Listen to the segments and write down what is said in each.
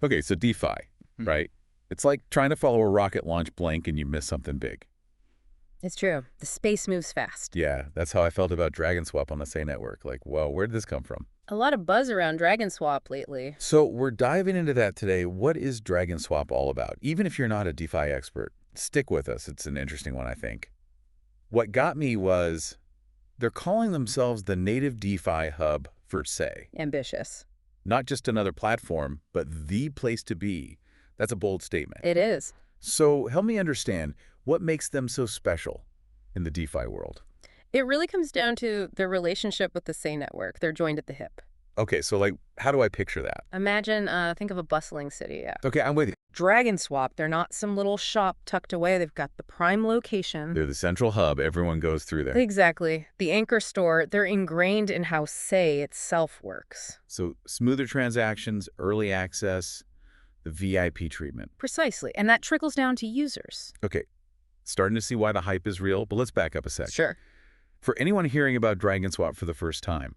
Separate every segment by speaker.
Speaker 1: Okay, so DeFi, right? It's like trying to follow a rocket launch blank and you miss something big.
Speaker 2: It's true. The space moves fast.
Speaker 1: Yeah, that's how I felt about DragonSwap on the Sei Network. Like, well, where did this come from?
Speaker 2: A lot of buzz around DragonSwap lately.
Speaker 1: So we're diving into that today. What is DragonSwap all about? Even if you're not a DeFi expert, stick with us. It's an interesting one, I think. What got me was they're calling themselves the native DeFi hub for Sei.
Speaker 2: Ambitious.
Speaker 1: Not just another platform, but the place to be. That's a bold statement.
Speaker 2: It is.
Speaker 1: So help me understand, what makes them so special in the DeFi world?
Speaker 2: It really comes down to their relationship with the Sei Network. They're joined at the hip.
Speaker 1: Okay, so like, how do I picture that?
Speaker 2: Imagine, think of a bustling city, yeah.
Speaker 1: Okay, I'm with you.
Speaker 2: DragonSwap, they're not some little shop tucked away. They've got the prime location.
Speaker 1: They're the central hub. Everyone goes through there.
Speaker 2: Exactly. The anchor store, they're ingrained in how Sei itself works.
Speaker 1: So smoother transactions, early access, the VIP treatment.
Speaker 2: Precisely. And that trickles down to users.
Speaker 1: Okay, starting to see why the hype is real, but let's back up a sec.
Speaker 2: Sure.
Speaker 1: For anyone hearing about DragonSwap for the first time,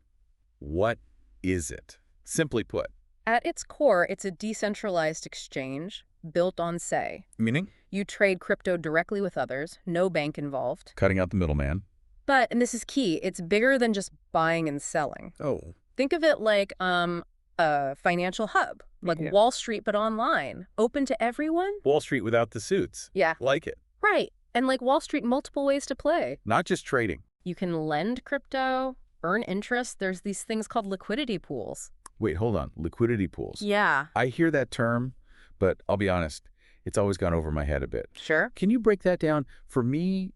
Speaker 1: what is it? Simply put.
Speaker 2: At its core, it's a decentralized exchange built on Sei.
Speaker 1: Meaning?
Speaker 2: You trade crypto directly with others, no bank involved.
Speaker 1: Cutting out the middleman.
Speaker 2: But, and this is key, it's bigger than just buying and selling.
Speaker 1: Oh.
Speaker 2: Think of it like a financial hub, like Wall Street but online, open to everyone.
Speaker 1: Wall Street without the suits.
Speaker 2: Yeah.
Speaker 1: Like it.
Speaker 2: Right. And like Wall Street, multiple ways to play.
Speaker 1: Not just trading.
Speaker 2: You can lend crypto, earn interest. There's these things called liquidity pools.
Speaker 1: Wait, hold on. Liquidity pools.
Speaker 2: Yeah.
Speaker 1: I hear that term, but I'll be honest, it's always gone over my head a bit.
Speaker 2: Sure.
Speaker 1: Can you break that down? For me,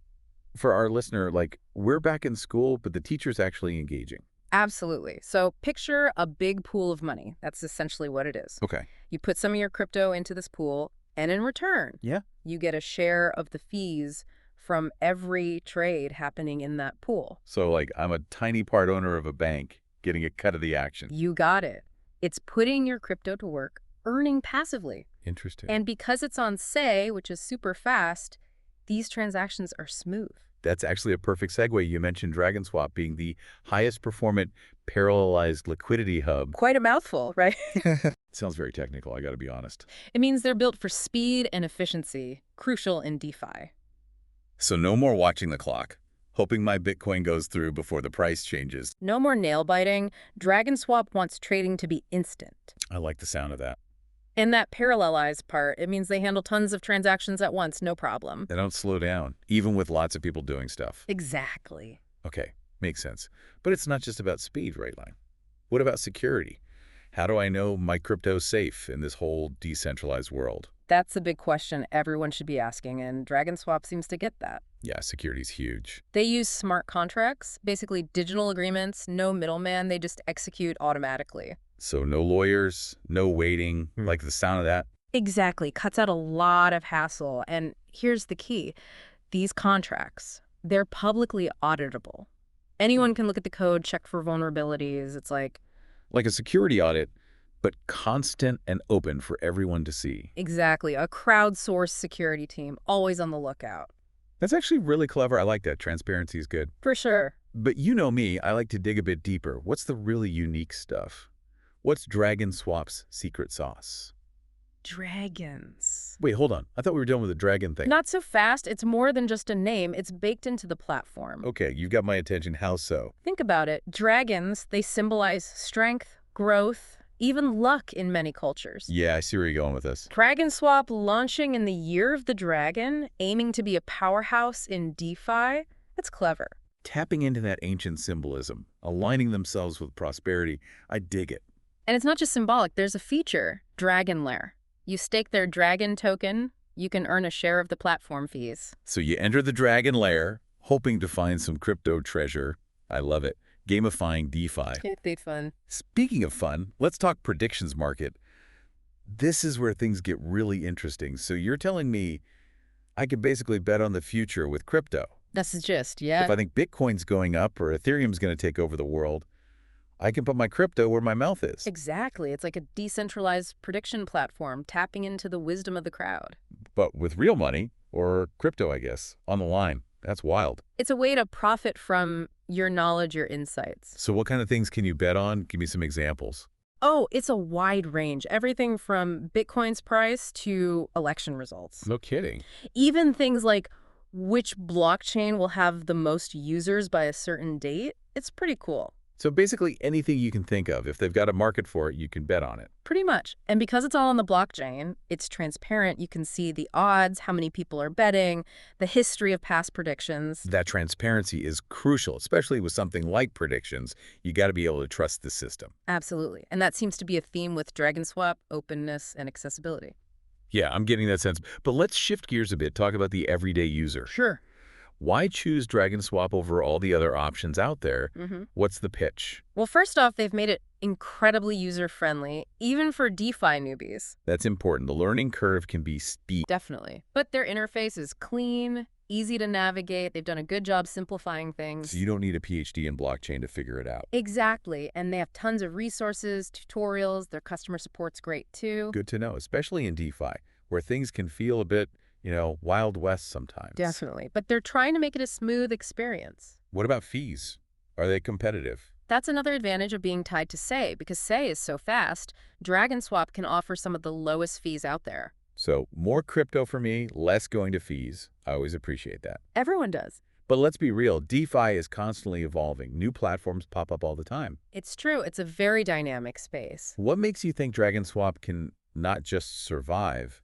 Speaker 1: for our listener, like, we're back in school, but the teacher's actually engaging.
Speaker 2: Absolutely. So picture a big pool of money. That's essentially what it is.
Speaker 1: Okay.
Speaker 2: You put some of your crypto into this pool, and in return, you get a share of the fees from every trade happening in that pool.
Speaker 1: So, like, I'm a tiny part owner of a bank getting a cut of the action.
Speaker 2: You got it. It's putting your crypto to work, earning passively.
Speaker 1: Interesting.
Speaker 2: And because it's on Sei, which is super fast, these transactions are smooth.
Speaker 1: That's actually a perfect segue. You mentioned DragonSwap being the highest performant parallelized liquidity hub.
Speaker 2: Quite a mouthful, right?
Speaker 1: Sounds very technical, I gotta be honest.
Speaker 2: It means they're built for speed and efficiency, crucial in DeFi.
Speaker 1: So no more watching the clock, hoping my Bitcoin goes through before the price changes.
Speaker 2: No more nail biting. DragonSwap wants trading to be instant.
Speaker 1: I like the sound of that.
Speaker 2: And that parallelized part, it means they handle tons of transactions at once, no problem.
Speaker 1: They don't slow down, even with lots of people doing stuff.
Speaker 2: Exactly.
Speaker 1: Okay, makes sense. But it's not just about speed, right, Line? What about security? How do I know my crypto's safe in this whole decentralized world?
Speaker 2: That's a big question everyone should be asking, and DragonSwap seems to get that.
Speaker 1: Yeah, security's huge.
Speaker 2: They use smart contracts, basically digital agreements, no middleman, they just execute automatically.
Speaker 1: So no lawyers, no waiting, like the sound of that?
Speaker 2: Exactly. Cuts out a lot of hassle. And here's the key. These contracts, they're publicly auditable. Anyone can look at the code, check for vulnerabilities. It's like
Speaker 1: a security audit, but constant and open for everyone to see.
Speaker 2: Exactly. A crowdsourced security team, always on the lookout.
Speaker 1: That's actually really clever. I like that. Transparency is good.
Speaker 2: For sure.
Speaker 1: But you know me, I like to dig a bit deeper. What's the really unique stuff? What's DragonSwap's secret sauce?
Speaker 2: Dragons.
Speaker 1: Wait, hold on. I thought we were done with the dragon thing.
Speaker 2: Not so fast. It's more than just a name. It's baked into the platform.
Speaker 1: Okay, you got my attention. How so?
Speaker 2: Think about it. Dragons, they symbolize strength, growth, even luck in many cultures.
Speaker 1: Yeah, I see where you're going with this.
Speaker 2: DragonSwap launching in the year of the dragon, aiming to be a powerhouse in DeFi. That's clever.
Speaker 1: Tapping into that ancient symbolism, aligning themselves with prosperity. I dig it.
Speaker 2: And it's not just symbolic. There's a feature, Dragon Lair. You stake their dragon token, you can earn a share of the platform fees.
Speaker 1: So you enter the dragon lair, hoping to find some crypto treasure. I love it. Gamifying DeFi.
Speaker 2: It'd be fun.
Speaker 1: Speaking of fun, let's talk predictions market. This is where things get really interesting. So you're telling me I could basically bet on the future with crypto.
Speaker 2: That's the gist, yeah.
Speaker 1: If I think Bitcoin's going up or Ethereum's going to take over the world, I can put my crypto where my mouth is.
Speaker 2: Exactly. It's like a decentralized prediction platform, tapping into the wisdom of the crowd.
Speaker 1: But with real money, or crypto, I guess, on the line. That's wild.
Speaker 2: It's a way to profit from your knowledge, your insights.
Speaker 1: So what kind of things can you bet on? Give me some examples.
Speaker 2: Oh, it's a wide range. Everything from Bitcoin's price to election results.
Speaker 1: No kidding.
Speaker 2: Even things like which blockchain will have the most users by a certain date. It's pretty cool.
Speaker 1: So basically anything you can think of. If they've got a market for it, you can bet on it.
Speaker 2: Pretty much. And because it's all on the blockchain, it's transparent. You can see the odds, how many people are betting, the history of past predictions.
Speaker 1: That transparency is crucial, especially with something like predictions. You got to be able to trust the system.
Speaker 2: Absolutely. And that seems to be a theme with DragonSwap, openness, and accessibility.
Speaker 1: Yeah, I'm getting that sense. But let's shift gears a bit, talk about the everyday user.
Speaker 2: Sure.
Speaker 1: Why choose DragonSwap over all the other options out there? What's the pitch?
Speaker 2: Well, first off, they've made it incredibly user-friendly, even for DeFi newbies.
Speaker 1: That's important. The learning curve can be steep.
Speaker 2: Definitely. But their interface is clean, easy to navigate. They've done a good job simplifying things.
Speaker 1: So you don't need a PhD in blockchain to figure it out.
Speaker 2: Exactly. And they have tons of resources, tutorials. Their customer support's great, too.
Speaker 1: Good to know, especially in DeFi, where things can feel a bit, Wild West sometimes.
Speaker 2: Definitely. But they're trying to make it a smooth experience.
Speaker 1: What about fees? Are they competitive?
Speaker 2: That's another advantage of being tied to Sei. Because Sei is so fast, DragonSwap can offer some of the lowest fees out there.
Speaker 1: So more crypto for me, less going to fees. I always appreciate that.
Speaker 2: Everyone does.
Speaker 1: But let's be real, DeFi is constantly evolving. New platforms pop up all the time.
Speaker 2: It's true. It's a very dynamic space.
Speaker 1: What makes you think DragonSwap can not just survive,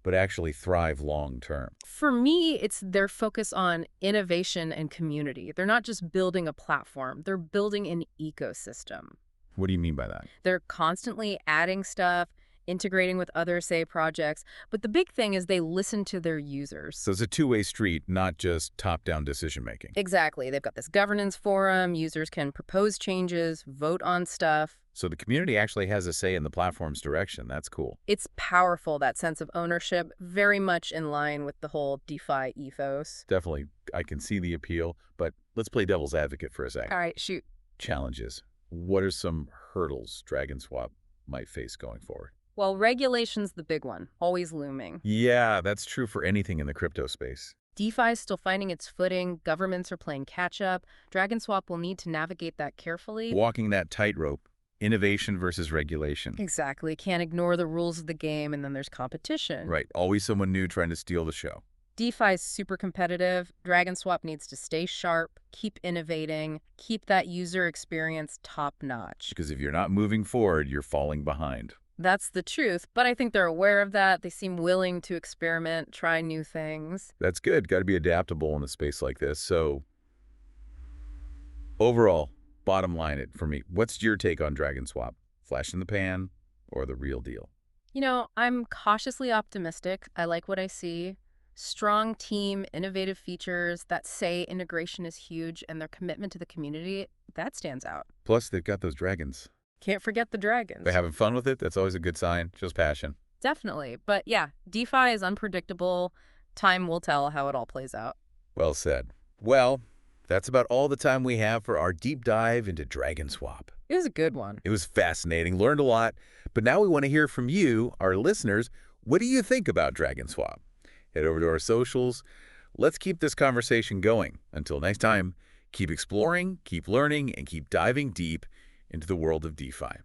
Speaker 1: but actually thrive long term?
Speaker 2: For me, it's their focus on innovation and community. They're not just building a platform. They're building an ecosystem.
Speaker 1: What do you mean by that?
Speaker 2: They're constantly adding stuff, integrating with other Sei projects. But the big thing is they listen to their users.
Speaker 1: So it's a two-way street, not just top-down decision-making.
Speaker 2: Exactly. They've got this governance forum. Users can propose changes, vote on stuff.
Speaker 1: So the community actually has a say in the platform's direction. That's cool.
Speaker 2: It's powerful, that sense of ownership, very much in line with the whole DeFi ethos.
Speaker 1: Definitely, I can see the appeal, but let's play devil's advocate for a second.
Speaker 2: All right, shoot.
Speaker 1: Challenges. What are some hurdles DragonSwap might face going forward?
Speaker 2: Well, regulation's the big one, always looming.
Speaker 1: Yeah, that's true for anything in the crypto space.
Speaker 2: DeFi's still finding its footing. Governments are playing catch-up. DragonSwap will need to navigate that carefully.
Speaker 1: Walking that tightrope, innovation versus regulation.
Speaker 2: Exactly. Can't ignore the rules of the game, and then there's competition.
Speaker 1: Right, always someone new trying to steal the show.
Speaker 2: DeFi is super competitive. DragonSwap needs to stay sharp, keep innovating, keep that user experience top-notch.
Speaker 1: Because if you're not moving forward, you're falling behind.
Speaker 2: That's the truth, but I think they're aware of that. They seem willing to experiment, try new things.
Speaker 1: That's good. Got to be adaptable in a space like this. So, overall, bottom line it for me, what's your take on DragonSwap? Flash in the pan or the real deal?
Speaker 2: I'm cautiously optimistic. I like what I see. Strong team, innovative features, that Sei integration is huge, and their commitment to the community, that stands out.
Speaker 1: Plus, they've got those dragons.
Speaker 2: Can't forget the dragons.
Speaker 1: They're having fun with it. That's always a good sign. Shows passion.
Speaker 2: Definitely. But yeah, DeFi is unpredictable. Time will tell how it all plays out.
Speaker 1: Well said. Well, that's about all the time we have for our deep dive into DragonSwap.
Speaker 2: It was a good one.
Speaker 1: It was fascinating. Learned a lot. But now we want to hear from you, our listeners. What do you think about DragonSwap? Head over to our socials. Let's keep this conversation going. Until next time, keep exploring, keep learning, and keep diving deep into the world of DeFi.